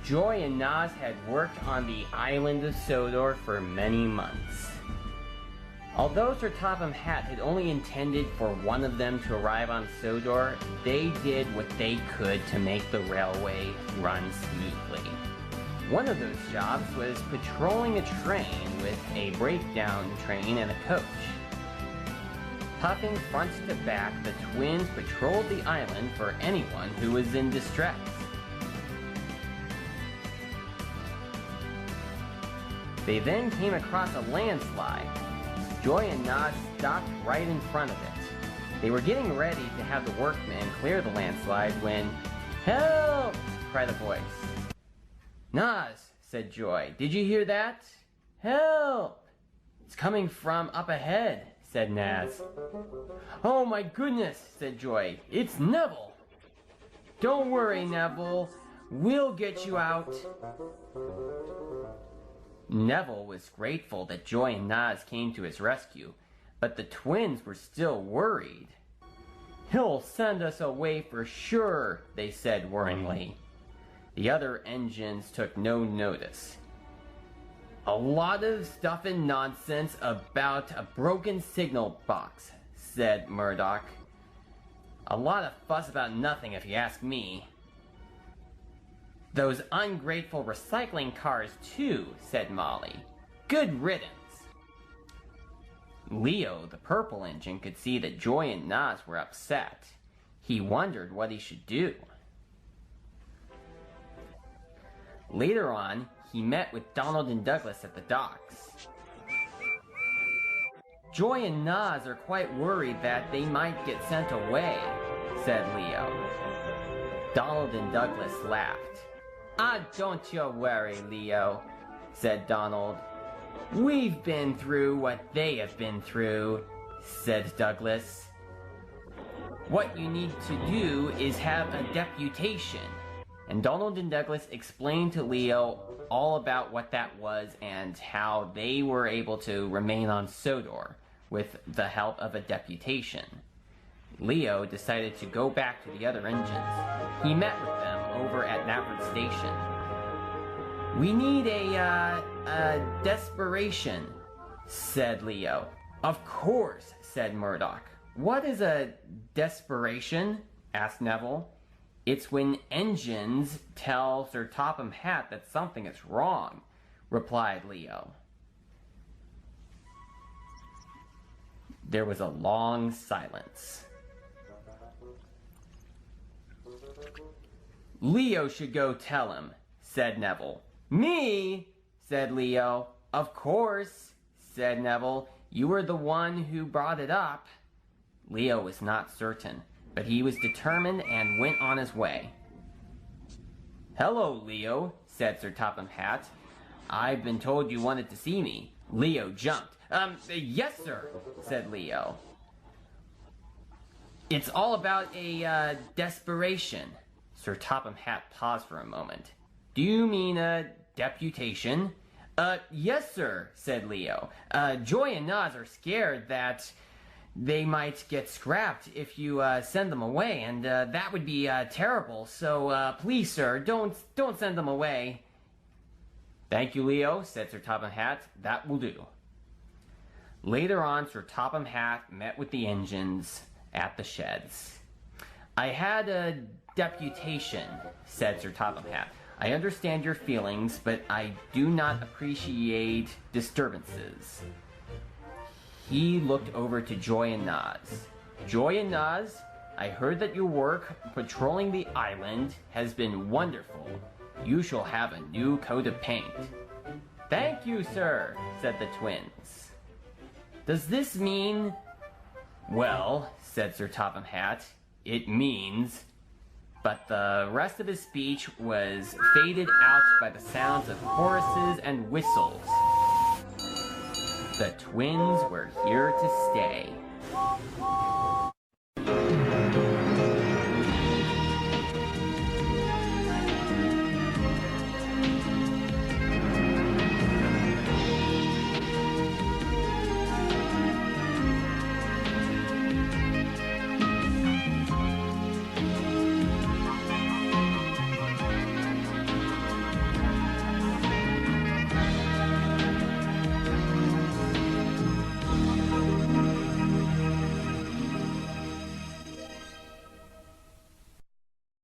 Joy and Nazz had worked on the island of Sodor for many months. Although Sir Topham Hatt had only intended for one of them to arrive on Sodor, they did what they could to make the railway run smoothly. One of those jobs was patrolling a train with a breakdown train and a coach. Puffing front to back, the twins patrolled the island for anyone who was in distress. They then came across a landslide. Joy and Nazz stopped right in front of it. They were getting ready to have the workmen clear the landslide when, "Help!" cried a voice. "Nazz," said Joy, "did you hear that? Help!" "It's coming from up ahead," said Nazz. "Oh my goodness," said Joy, "it's Neville." "Don't worry, Neville, we'll get you out." Neville was grateful that Joy and Nazz came to his rescue, but the twins were still worried. "He'll send us away for sure," they said worryingly. The other engines took no notice. "A lot of stuff and nonsense about a broken signal box," said Murdoch. "A lot of fuss about nothing if you ask me." "Those ungrateful recycling cars too," said Molly. "Good riddance." Leo, the purple engine, could see that Joy and Nazz were upset. He wondered what he should do. Later on, he met with Donald and Douglas at the docks. "Joy and Nazz are quite worried that they might get sent away," said Leo. Donald and Douglas laughed. "Ah, don't you worry, Leo," said Donald. "We've been through what they have been through," said Douglas. "What you need to do is have a deputation." And Donald and Douglas explained to Leo all about what that was and how they were able to remain on Sodor with the help of a deputation. Leo decided to go back to the other engines. He met with them over at Knapford Station. "We need a desperation," said Leo. "Of course," said Murdoch. "What is a desperation?" asked Neville. "It's when engines tell Sir Topham Hatt that something is wrong," replied Leo. There was a long silence. "Leo should go tell him," said Neville. "Me?" said Leo. "Of course," said Neville. "You were the one who brought it up." Leo was not certain, but he was determined and went on his way. "Hello, Leo," said Sir Topham Hatt. "I've been told you wanted to see me." Leo jumped. Yes, sir," said Leo. "It's all about a desperation." Sir Topham Hatt paused for a moment. "Do you mean a deputation?" Yes, sir," said Leo. "Joy and Nazz are scared that they might get scrapped if you send them away, and that would be terrible. So please, sir, don't send them away." "Thank you, Leo," said Sir Topham Hatt. "That will do." Later on, Sir Topham Hatt met with the engines at the sheds. "I had a deputation," said Sir Topham Hatt. "I understand your feelings, but I do not appreciate disturbances." He looked over to Joy and Nazz. "Joy and Nazz, I heard that your work patrolling the island has been wonderful. You shall have a new coat of paint." "Thank you, sir," said the twins. "Does this mean—" "Well," said Sir Topham Hatt, "it means—" But the rest of his speech was faded out by the sounds of choruses and whistles. The twins were here to stay.